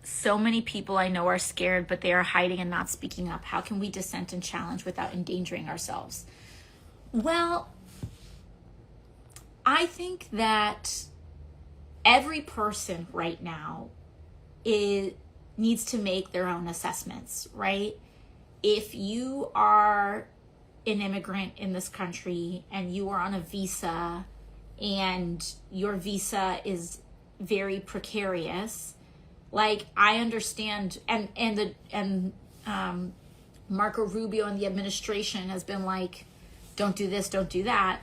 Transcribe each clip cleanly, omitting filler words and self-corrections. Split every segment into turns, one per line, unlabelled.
So many people I know are scared, but they are hiding and not speaking up. How can we dissent and challenge without endangering ourselves? Well, I think that every person right now needs to make their own assessments, right? If you are an immigrant in this country and you are on a visa and your visa is very precarious, like, I understand, and Marco Rubio and the administration has been like, don't do this, don't do that.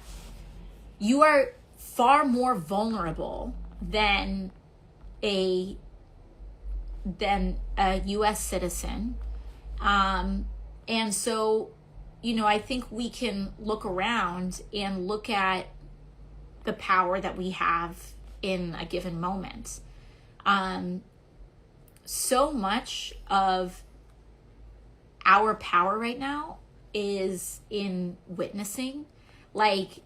You are far more vulnerable than a U.S. citizen. And so, I think we can look around and look at the power that we have in a given moment. So much of our power right now is in witnessing, like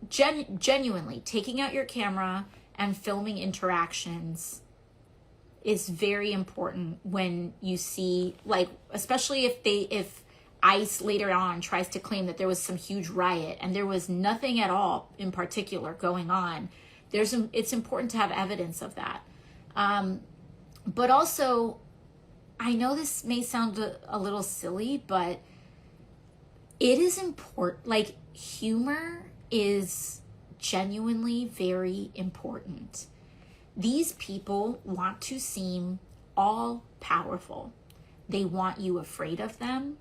genuinely taking out your camera and filming interactions is very important when you see, like, especially if ICE later on tries to claim that there was some huge riot and there was nothing at all in particular going on. It's important to have evidence of that. But also, I know this may sound a little silly, but it is important. Like, humor is genuinely very important. These people want to seem all powerful. They want you afraid of them.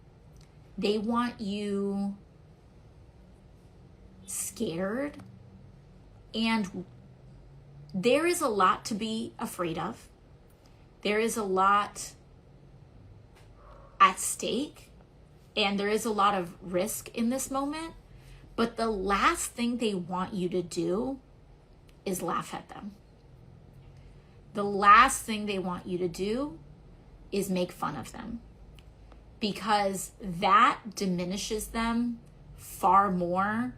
They want you scared. And there is a lot to be afraid of. There is a lot at stake, and there is a lot of risk in this moment. But the last thing they want you to do is laugh at them. The last thing they want you to do is make fun of them, because that diminishes them far more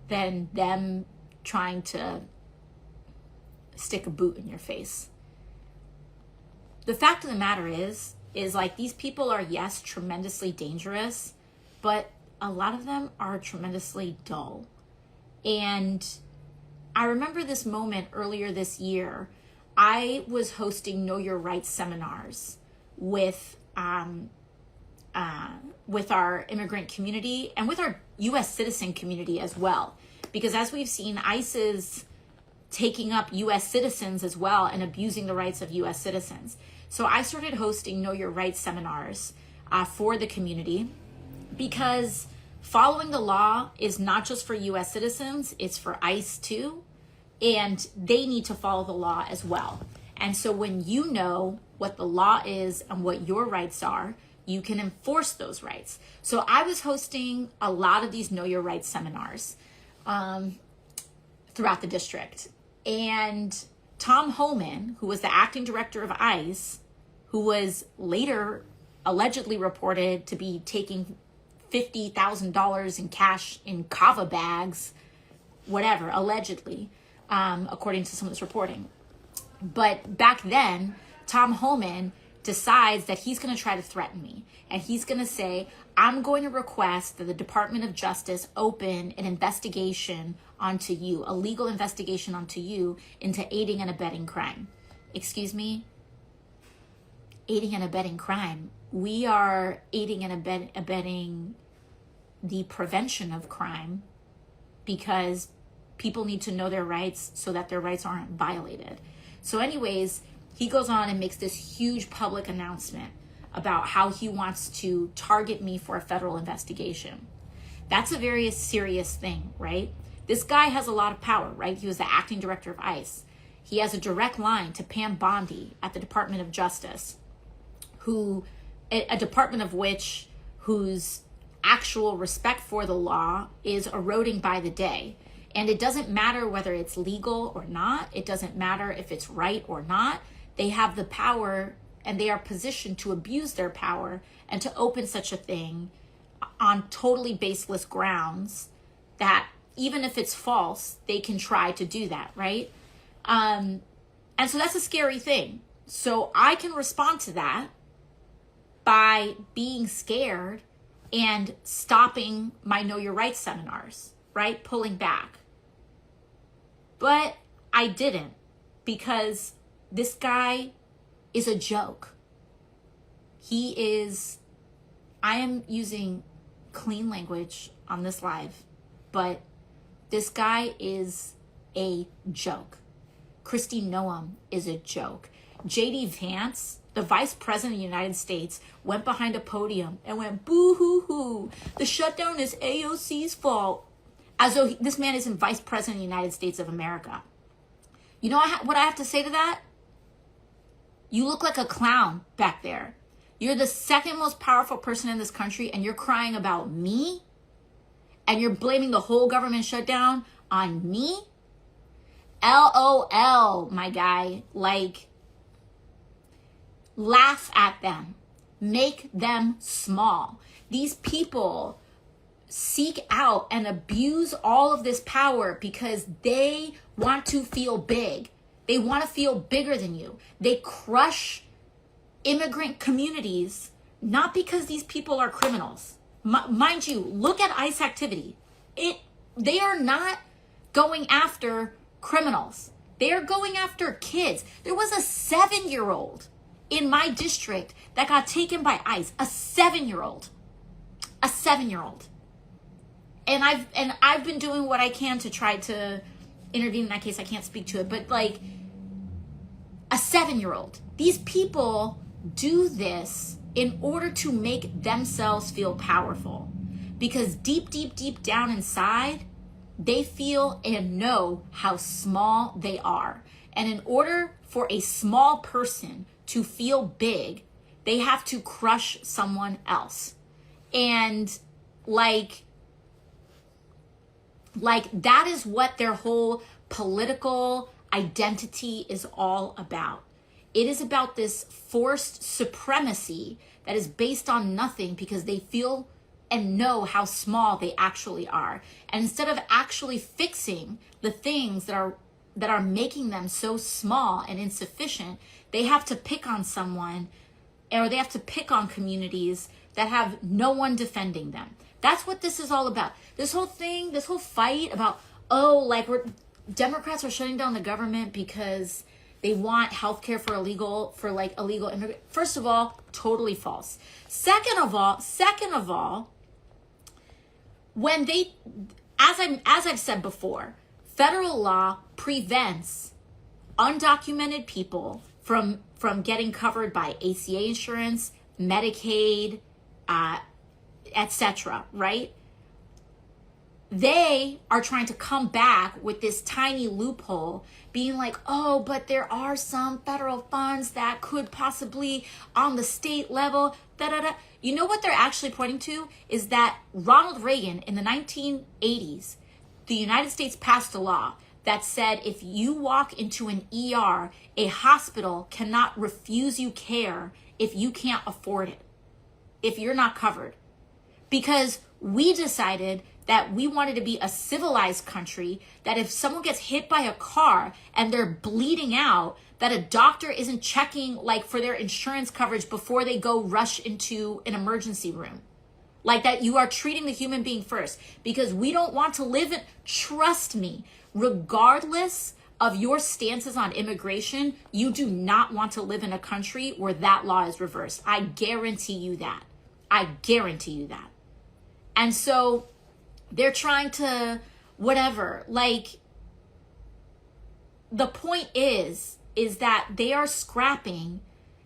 than them trying to stick a boot in your face. The fact of the matter is like, these people are, yes, tremendously dangerous, but a lot of them are tremendously dull. And I remember this moment earlier this year. I was hosting Know Your Rights seminars with our immigrant community and with our U.S. citizen community as well. Because as we've seen, ICE is taking up U.S. citizens as well and abusing the rights of U.S. citizens. So I started hosting Know Your Rights seminars for the community, because following the law is not just for U.S. citizens, it's for ICE too, and they need to follow the law as well. And so when you know what the law is and what your rights are, you can enforce those rights. So I was hosting a lot of these Know Your Rights seminars throughout the district. And Tom Homan, who was the acting director of ICE, who was later allegedly reported to be taking $50,000 in cash in kava bags, whatever, allegedly, according to some of this reporting. But back then, Tom Homan decides that he's going to try to threaten me. And he's going to say, I'm going to request that the Department of Justice open an investigation onto you, a legal investigation onto you into aiding and abetting crime. Excuse me? Aiding and abetting crime. We are aiding and abetting the prevention of crime, because people need to know their rights so that their rights aren't violated. So anyways, he goes on and makes this huge public announcement about how he wants to target me for a federal investigation. That's a very serious thing, right? This guy has a lot of power, right? He was the acting director of ICE. He has a direct line to Pam Bondi at the Department of Justice, a department of whose actual respect for the law is eroding by the day. And it doesn't matter whether it's legal or not. It doesn't matter if it's right or not. They have the power, and they are positioned to abuse their power and to open such a thing on totally baseless grounds that even if it's false, they can try to do that, right? And so that's a scary thing. So I can respond to that by being scared and stopping my Know Your Rights seminars, right? Pulling back. But I didn't, because this guy is a joke. I am using clean language on this live, but this guy is a joke. Kristi Noem is a joke. JD Vance, the vice president of the United States, went behind a podium and went, boo-hoo-hoo, the shutdown is AOC's fault, as though this man isn't vice president of the United States of America. You know what I have to say to that? You look like a clown back there. You're the second most powerful person in this country, and you're crying about me? And you're blaming the whole government shutdown on me? LOL, my guy. Like, laugh at them. Make them small. These people seek out and abuse all of this power because they want to feel big. They want to feel bigger than you. They crush immigrant communities, not because these people are criminals. Mind you, look at ICE activity. They are not going after criminals. They are going after kids. There was a 7-year-old in my district that got taken by ICE. A 7-year-old. A 7-year-old. And I've been doing what I can to try to intervene in that case. I can't speak to it, but like a 7-year-old. These people do this in order to make themselves feel powerful, because deep, deep, deep down inside, they feel and know how small they are. And in order for a small person to feel big, they have to crush someone else. And like that is what their whole political identity is all about. It is about this forced supremacy that is based on nothing, because they feel and know how small they actually are. And instead of actually fixing the things that are making them so small and insufficient, they have to pick on someone, or they have to pick on communities that have no one defending them. That's what this is all about. This whole thing, this whole fight about, Democrats are shutting down the government because they want healthcare for illegal immigrants. First of all, totally false. Second of all, when they, as I've said before, federal law prevents undocumented people from getting covered by ACA insurance, Medicaid, etc., right? They are trying to come back with this tiny loophole, being like, oh, but there are some federal funds that could possibly on the state level, da-da-da. You know what they're actually pointing to is that Ronald Reagan in the 1980s, the United States passed a law that said if you walk into an ER, a hospital cannot refuse you care if you can't afford it, if you're not covered. Because we decided that we wanted to be a civilized country, that if someone gets hit by a car and they're bleeding out, that a doctor isn't checking for their insurance coverage before they go rush into an emergency room. Like that you are treating the human being first, because we don't want to live in, trust me, regardless of your stances on immigration, you do not want to live in a country where that law is reversed. I guarantee you that. I guarantee you that. And so they're trying to whatever, the point is that they are scrapping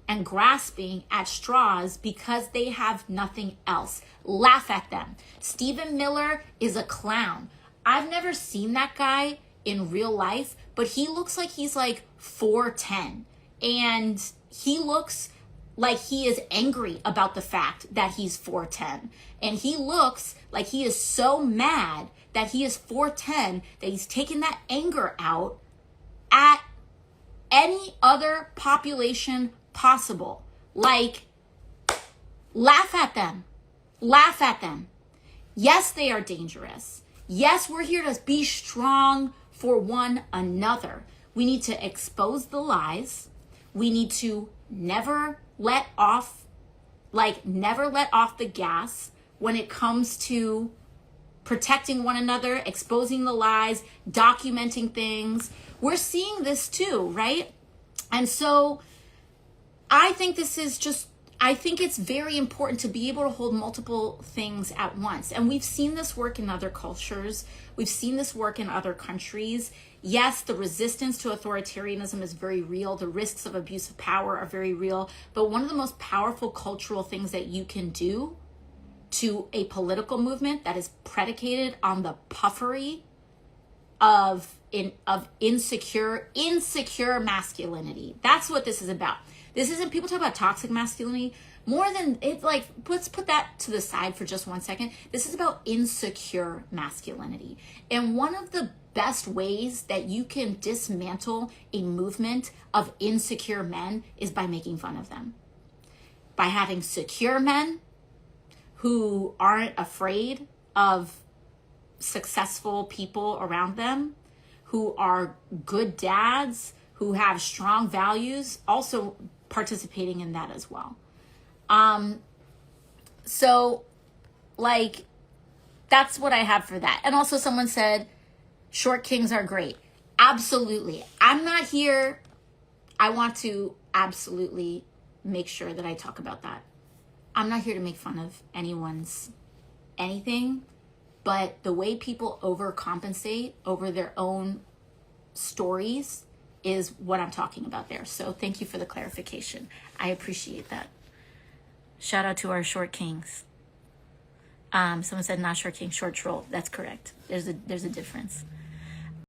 and grasping at straws because they have nothing else. Laugh at them. Stephen Miller is a clown. I've never seen that guy in real life, but he looks like he's 4'10", and he looks like he is angry about the fact that he's 4'10", and he looks like he is so mad that he is 4'10", that he's taking that anger out at any other population possible. Laugh at them. Laugh at them. Yes, they are dangerous. Yes, we're here to be strong for one another. We need to expose the lies. We need to never let off the gas when it comes to protecting one another, exposing the lies, documenting things. We're seeing this too, right? And so I think it's very important to be able to hold multiple things at once. And we've seen this work in other cultures. We've seen this work in other countries. Yes, the resistance to authoritarianism is very real. The risks of abuse of power are very real. But one of the most powerful cultural things that you can do to a political movement that is predicated on the puffery of insecure masculinity. That's what this is about. This isn't, people talk about toxic masculinity. More than it, like, let's put that to the side for just 1 second. This is about insecure masculinity. And one of the best ways that you can dismantle a movement of insecure men is by making fun of them. By having secure men who aren't afraid of successful people around them, who are good dads, who have strong values, also participating in that as well. So like, that's what I have for that. And also someone said, short kings are great. Absolutely. I'm not here. I want to absolutely make sure that I talk about that. I'm not here to make fun of anyone's anything, but the way people overcompensate over their own stories is what I'm talking about there. So thank you for the clarification. I appreciate that. Shout out to our short kings. Someone said not short king, short troll. That's correct. There's a difference.